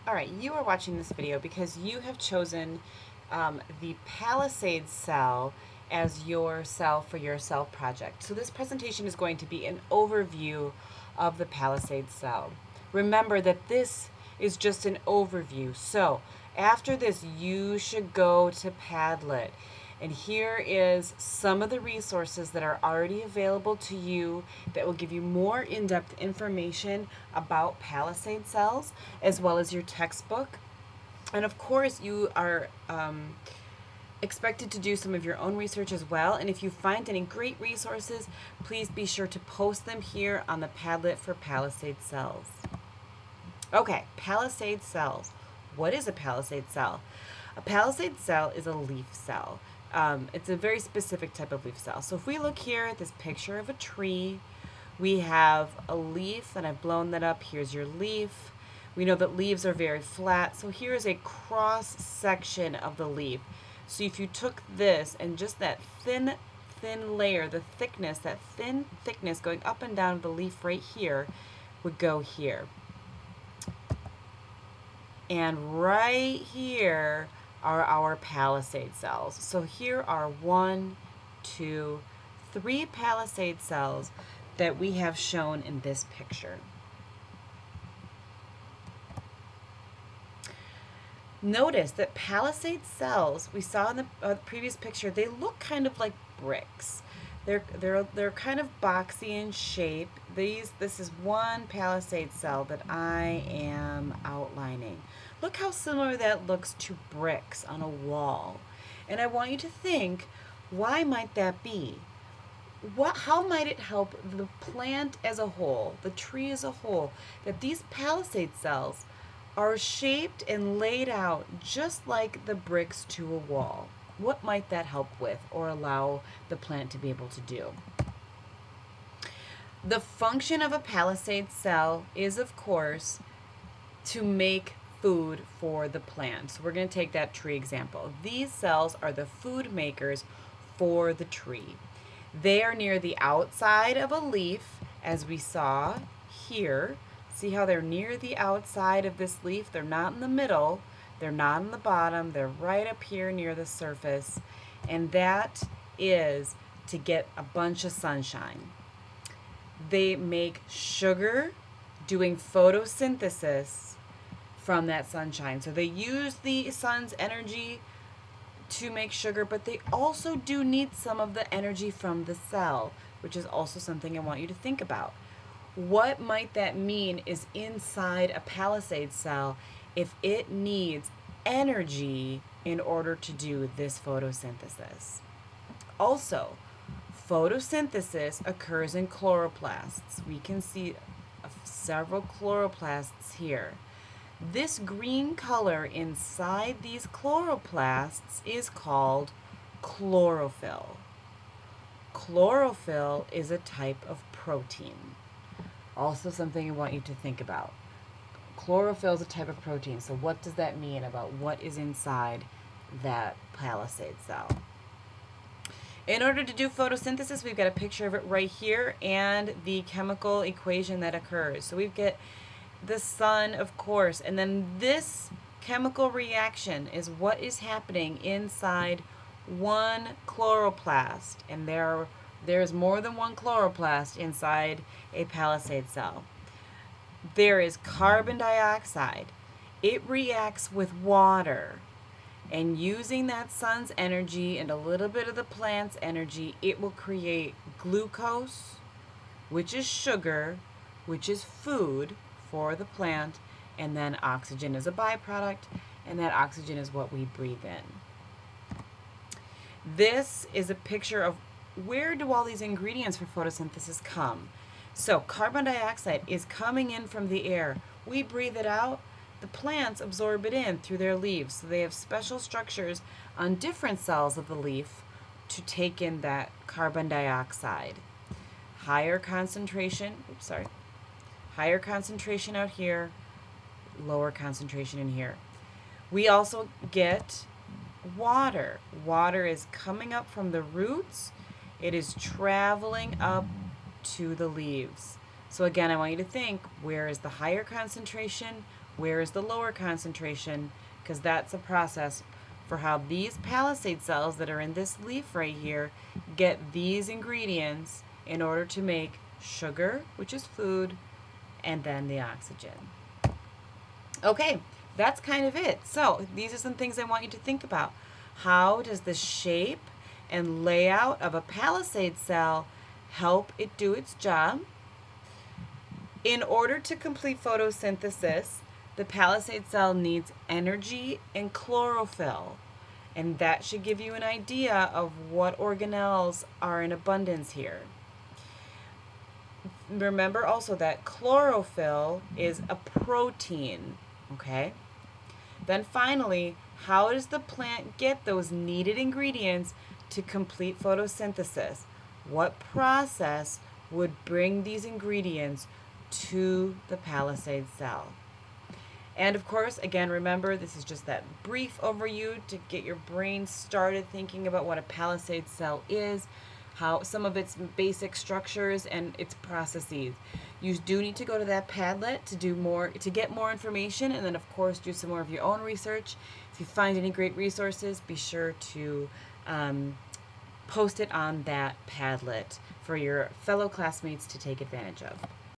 All right, you are watching this video because you have chosen the palisade cell as your cell for your cell project. So this presentation is going to be an overview of the palisade cell. Remember that this is just an overview. So after this, you should go to Padlet. And here is some of the resources that are already available to you that will give you more in-depth information about palisade cells, as well as your textbook. And of course, you are expected to do some of your own research as well. And if you find any great resources, please be sure to post them here on the Padlet for palisade cells. Okay, palisade cells. What is a palisade cell? A palisade cell is a leaf cell. It's a very specific type of leaf cell. So if we look here at this picture of a tree, we have a leaf, and I've blown that up. Here's your leaf. We know that leaves are very flat, so here is a cross section of the leaf. So if you took this and just that thin layer, the thickness, that thin thickness going up and down the leaf right here would go here. And right here are our palisade cells. So here are 1, 2, 3 palisade cells that we have shown in this picture. Notice that palisade cells we saw in the previous picture, they look kind of like bricks. They're kind of boxy in shape. This is one palisade cell that I am outlining. Look how similar that looks to bricks on a wall. And I want you to think, why might that be? How might it help the plant as a whole, the tree as a whole, that these palisade cells are shaped and laid out just like the bricks to a wall? What might that help with or allow the plant to be able to do? The function of a palisade cell is, of course, to make food for the plant. So we're going to take that tree example. These cells are the food makers for the tree. They are near the outside of a leaf, as we saw here. See how they're near the outside of this leaf? They're not in the middle. They're not in the bottom. They're right up here near the surface. And that is to get a bunch of sunshine. They make sugar doing photosynthesis from that sunshine. So they use the sun's energy to make sugar, but they also do need some of the energy from the cell, which is also something I want you to think about. What might that mean is inside a palisade cell if it needs energy in order to do this photosynthesis? Also, photosynthesis occurs in chloroplasts. We can see several chloroplasts here. This green color inside these chloroplasts is called chlorophyll. Chlorophyll is a type of protein. Also something I want you to think about. Chlorophyll is a type of protein. So what does that mean about what is inside that palisade cell? In order to do photosynthesis, we've got a picture of it right here and the chemical equation that occurs. So we've got the sun, of course, and then this chemical reaction is what is happening inside one chloroplast, and there's more than one chloroplast inside a palisade cell. There is carbon dioxide. It reacts with water, and using that sun's energy and a little bit of the plant's energy, it will create glucose, which is sugar, which is food for the plant, and then oxygen is a byproduct, and that oxygen is what we breathe in. This is a picture of where do all these ingredients for photosynthesis come. So carbon dioxide is coming in from the air. We breathe it out. The plants absorb it in through their leaves. So they have special structures on different cells of the leaf to take in that carbon dioxide. Higher concentration out here, lower concentration in here. We also get water. Water is coming up from the roots. It is traveling up to the leaves. So again, I want you to think, where is the higher concentration? Where is the lower concentration? Because that's a process for how these palisade cells that are in this leaf right here get these ingredients in order to make sugar, which is food, and then the oxygen. Okay, that's kind of it. So these are some things I want you to think about. How does the shape and layout of a palisade cell help it do its job? In order to complete photosynthesis, the palisade cell needs energy and chlorophyll. And that should give you an idea of what organelles are in abundance here. Remember also that chlorophyll is a protein, okay? Then finally, how does the plant get those needed ingredients to complete photosynthesis? What process would bring these ingredients to the palisade cell? And of course, again, remember, this is just that brief overview to get your brain started thinking about what a palisade cell is, how some of its basic structures and its processes. You do need to go to that Padlet to get more information, and then of course do some more of your own research. If you find any great resources, be sure to post it on that Padlet for your fellow classmates to take advantage of.